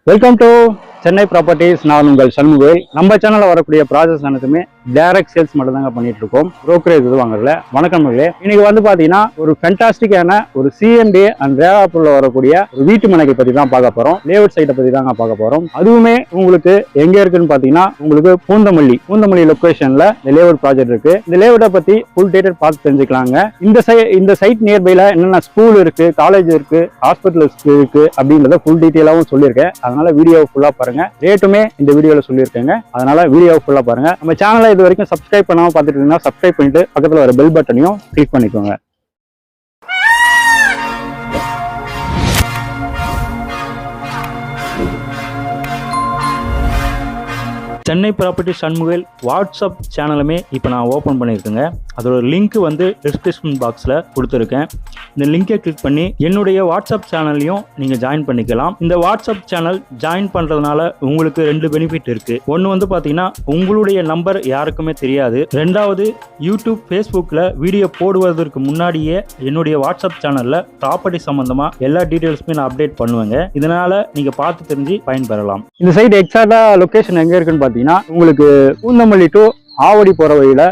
Welcome to Chennai properties. நான் உங்கள் சண்முகவேல். நம்ம சேனல்ல வரக்கூடிய ப்ராசஸ் அனைத்துமே டைரக்ட் சேல்ஸ் மட்டும் தாங்க பண்ணிட்டு இருக்கோம். புரோக்கரேஜ் இது வாங்கல. வணக்கம் மகளே. இன்னைக்கு வந்து பாத்தீங்கன்னா ஒரு ஃபேண்டாஸ்டிக்கான ஒரு சிஎம்டி அண்ட் ரேராப்புல வரக்கூடிய ஒரு வீட்டு மனைகளை பத்தி தான் பார்க்க போறோம். லேஅவுட் சைட்டை பத்தி தாங்க பார்க்க போறோம். அதுவுமே உங்களுக்கு எங்க இருக்குன்னு பாத்தீங்கன்னா உங்களுக்கு பூந்தமல்லி லொகேஷன்ல இந்த லேஅவுட் ப்ராஜெக்ட் இருக்கு. இந்த லேஅவுட்டை பத்தி ஃபுல் டீடைல் பார்த்து தெரிஞ்சுக்கலாங்க. இந்த சைட் நியர்பைல என்னென்ன ஸ்கூல் இருக்கு, காலேஜ் இருக்கு, ஹாஸ்பிட்டல் இருக்கு அப்படின்றத ஃபுல் டீடைலாவும் சொல்லியிருக்கேன். அதனால வீடியோ ஃபுல்லா பாருங்க. ரேட்டுமே இந்த வீடியோல சொல்லியிருக்கேங்க. அதனால வீடியோ ஃபுல்லா பாருங்க. நம்ம சேனலை இது வரைக்கும் சப்ஸ்கிரைப் பண்ணாம பார்த்துட்டு இருந்தா சப்ஸ்கிரைப் பண்ணிட்டு பக்கத்துல வர பெல் பட்டனையும் கிளிக் பண்ணிக்கோங்க. சென்னை ப்ராப்பர்ட்டி சண்முகவேல் வாட்ஸ்அப் சேனலுமே இப்போ நான் ஓப்பன் பண்ணியிருக்கேங்க. அதோட லிங்க் வந்து டிஸ்கிரிப்ஷன் பாக்ஸில் கொடுத்துருக்கேன். இந்த லிங்கை கிளிக் பண்ணி என்னுடைய வாட்ஸ்அப் சேனல்லையும் நீங்கள் ஜாயின் பண்ணிக்கலாம். இந்த வாட்ஸ்அப் சேனல் ஜாயின் பண்ணுறதுனால உங்களுக்கு 2 பெனிஃபிட் இருக்குது. ஒன்று வந்து பார்த்தீங்கன்னா உங்களுடைய நம்பர் யாருக்குமே தெரியாது. ரெண்டாவது, யூடியூப் ஃபேஸ்புக்கில் வீடியோ போடுவதற்கு முன்னாடியே என்னுடைய வாட்ஸ்அப் சேனலில் ப்ராப்பர்ட்டி சம்மந்தமாக எல்லா டீட்டெயில்ஸுமே நான் அப்டேட் பண்ணுவேங்க. இதனால் நீங்கள் பார்த்து தெரிஞ்சு பயன்பெறலாம். இந்த சைட் எக்ஸாக்டாக லொக்கேஷன் எங்கே இருக்குன்னு பார்த்தீங்கன்னா உங்களுக்கு பூந்தமல்லி டு ஆவடி போற வழியில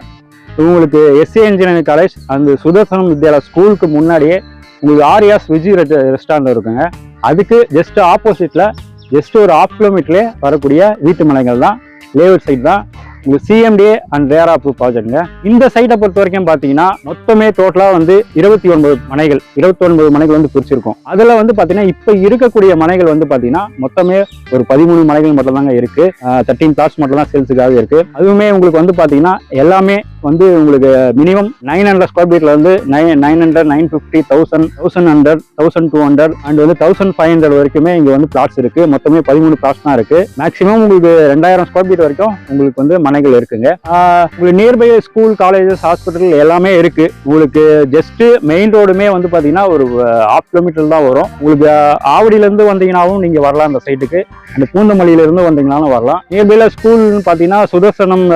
உங்களுக்கு எஸ்ஏ இன்ஜினியரிங் காலேஜ் அந்த சுதர்சனம் வித்யாலயா ஸ்கூலுக்கு முன்னாடியே உங்களுக்கு ஆரியாஸ் விஜி ரெஸ்டாரண்ட் இருக்குங்க. அதுக்கு ஜஸ்ட் ஆப்போசிட்ல ஜஸ்ட் ஒரு 1/2 கிலோமீட்டர்லேயே வரக்கூடிய வீட்டு மனைகள் தான் லேஅவுட் சைட் தான் உங்களுக்கு சிஎம்டிஏ அண்ட் ரேராப்பு ப்ராஜெக்ட்ங்க. இந்த சைட்டை பொறுத்த வரைக்கும் பார்த்தீங்கன்னா மொத்தமே டோட்டலா வந்து 29 மனைகள் வந்து பிரிச்சிருக்கும். அதுல வந்து பாத்தீங்கன்னா இப்ப இருக்கக்கூடிய மனைகள் வந்து பாத்தீங்கன்னா மொத்தமே ஒரு 13 மனைகள் மட்டும் தாங்க இருக்கு. 13 பிளாட்ஸ் மட்டும் தான் சேல்ஸுக்காக இருக்கு. அதுவுமே உங்களுக்கு வந்து பாத்தீங்கன்னா எல்லாமே வந்து உங்களுக்கு மினிமம் 900 ஸ்கொயர் ஃபீட்ல வந்து 900, 950, 1000, 1100, 1200 அண்ட் வந்து 1500 வரைக்குமே இங்க வந்து பிளாட்ஸ் இருக்கு. மொத்தமே 13 பிளாட்ஸ் தான் இருக்கு. மேக்சிமம் உங்களுக்கு 2000 ஸ்கொயர் ஃபீட் வரைக்கும் உங்களுக்கு வந்து மனைகள் இருக்குங்க. உங்களுக்கு நியர்பை ஸ்கூல், காலேஜஸ், ஹாஸ்பிட்டல் எல்லாமே இருக்கு. உங்களுக்கு ஜஸ்ட் மெயின் ரோடுமே வந்து பாத்தீங்கன்னா ஒரு 1/2 கிலோமீட்டர் தான் வரும். உங்களுக்கு ஆவடியில இருந்து வந்தீங்கன்னாவும் நீங்க வரலாம். அந்த சைட்டுக்கு அந்த பூந்தமல்லியில இருந்து வந்தீங்கன்னாலும் வரலாம். நியர்பைல ஸ்கூல்னு பாத்தீங்கன்னா சுதர்சனம்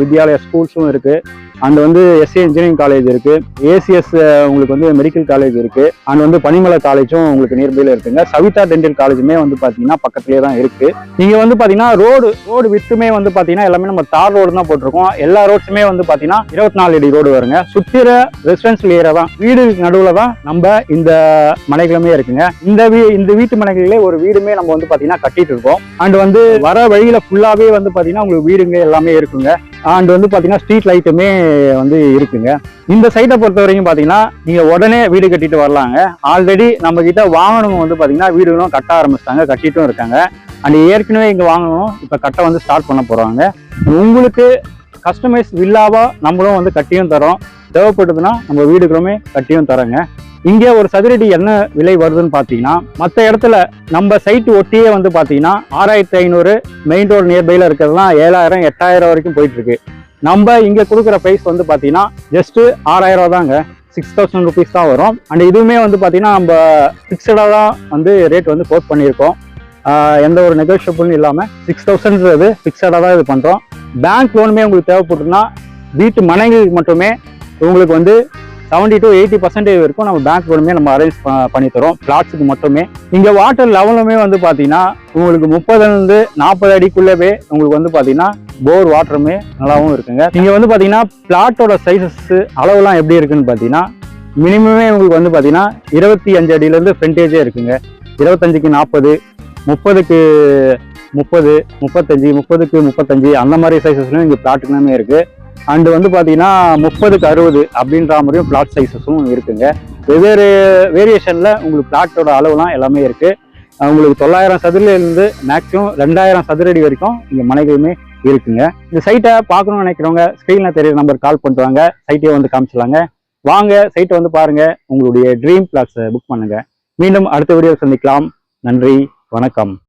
வித்யாலயா ஸ்கூல்ஸும் இருக்கு. அண்ட் வந்து எஸ்ஏ இன்ஜினியரிங் காலேஜ் இருக்கு. ஏசிஎஸ் உங்களுக்கு வந்து மெடிக்கல் காலேஜ் இருக்கு. அண்ட் வந்து பனிமலை காலேஜும் உங்களுக்கு நியர்பைல இருக்குங்க. சவிதா டென்டல் காலேஜுமே வந்து பாத்தீங்கன்னா பக்கத்துலேயே தான் இருக்கு. நீங்க வந்து பாத்தீங்கன்னா ரோடு வித்துமே வந்து பாத்தீங்கன்னா எல்லாமே நம்ம தார் ரோடு தான் போட்டிருக்கோம். எல்லா ரோட்ஸுமே வந்து பாத்தீங்கன்னா 24 அடி ரோடு வருங்க. சுத்திர ரெசிடென்சியல் ஏரியா தான், வீடு நடுவுல தான் நம்ம இந்த மனைகளுமே இருக்குங்க. இந்த வீட்டு மனைகளிலே ஒரு வீடுமே நம்ம வந்து பாத்தீங்கன்னா கட்டிட்டு இருக்கோம். அண்ட் வந்து வர வழியில ஃபுல்லாவே வந்து பாத்தீங்கன்னா உங்களுக்கு வீடுங்க எல்லாமே இருக்குங்க. அண்ட் வந்து பாத்தீங்கன்னா ஸ்ட்ரீட் லைட்டுமே வந்து இருக்குங்க. இந்த சைட்டை பொறுத்த வரைக்கும் பாத்தீங்கன்னா நீங்க உடனே வீடு கட்டிட்டு வரலாங்க. ஆல்ரெடி நம்ம கிட்ட வாங்கணும் வந்து பாத்தீங்கன்னா வீடுகளும் கட்ட ஆரம்பிச்சிட்டாங்க, கட்டிட்டும் இருக்காங்க. அண்ட் ஏற்கனவே இங்க வாங்கணும், இப்ப கட்ட வந்து ஸ்டார்ட் பண்ண போறாங்க. உங்களுக்கு கஸ்டமைஸ் வில்லாவா நம்மளும் வந்து கட்டியும் தரோம். தேவைப்படுதுன்னா நம்ம வீடுகளுமே கட்டியும் தரோங்க. இங்கே ஒரு சதுரடி என்ன விலை வருதுன்னு பார்த்தீங்கன்னா மற்ற இடத்துல நம்ம சைட்டு ஒட்டியே வந்து பார்த்தீங்கன்னா 6500, மெயின் ரோடு நியர்பைல இருக்கிறதுலாம் 7000, 8000 வரைக்கும் போயிட்டு இருக்கு. நம்ம இங்கே கொடுக்குற ப்ரைஸ் வந்து பார்த்தீங்கன்னா ஜஸ்ட் 6000 தாங்க, 6000 ருபீஸ் தான் வரும். அண்ட் இதுவுமே வந்து பார்த்தீங்கன்னா நம்ம ஃபிக்ஸடாக தான் வந்து ரேட் வந்து கோட் பண்ணியிருக்கோம். எந்த ஒரு நெகோஷியபிளும் இல்லாமல் 6000ன்றது ஃபிக்ஸடாக தான் இது பண்ணுறோம். பேங்க் லோனுமே உங்களுக்கு தேவைப்பட்டுன்னா வீட்டு மனைகளுக்கு மட்டுமே உங்களுக்கு வந்து 70 to 80% வரைக்கும் நம்ம பேங்க் லோனுமே நம்ம அரேஞ்ச் பண்ணி தரோம். பிளாட்ஸுக்கு மட்டுமே. இங்க வாட்டர் லெவலுமே வந்து பாத்தீங்கன்னா உங்களுக்கு 30 to 40 அடிக்குள்ளவே உங்களுக்கு வந்து பாத்தீங்கன்னா போர் வாட்டருமே நல்லாவும் இருக்குங்க. நீங்க வந்து பாத்தீங்கன்னா பிளாட்டோட சைசஸ் அளவுலாம் எப்படி இருக்குன்னு பாத்தீங்கன்னா மினிமமே உங்களுக்கு வந்து பாத்தீங்கன்னா 25 அடியில இருந்து ஃப்ரண்டேஜே இருக்குங்க. 25க்கு 40, 30க்கு 30, 35, 30க்கு 35 அந்த மாதிரி சைசஸ்லயும் இங்க பிளாட்டுக்குமே இருக்கு. அண்ட் வந்து பாத்தீங்கன்னா 30க்கு 60 அப்படின்ற மாதிரியும் பிளாட் சைஸஸும் இருக்குங்க. வெவ்வேறு வேரியேஷன்ல உங்களுக்கு பிளாட்டோட அளவுலாம் எல்லாமே இருக்கு. உங்களுக்கு 900 சதுரில இருந்து மேக்ஸிமம் 2000 சதுரடி வரைக்கும் இங்க மனைகளுமே இருக்குங்க. இந்த சைட்டை பார்க்கணும்னு நினைக்கிறவங்க ஸ்கிரீன்ல தெரியற நம்பர் கால் பண்ணுவாங்க, சைட்டே வந்து காமிச்சிடலாங்க. வாங்க சைட்டை வந்து பாருங்க, உங்களுடைய ட்ரீம் பிளாட்ஸை புக் பண்ணுங்க. மீண்டும் அடுத்த வீடியோ சந்திக்கலாம். நன்றி, வணக்கம்.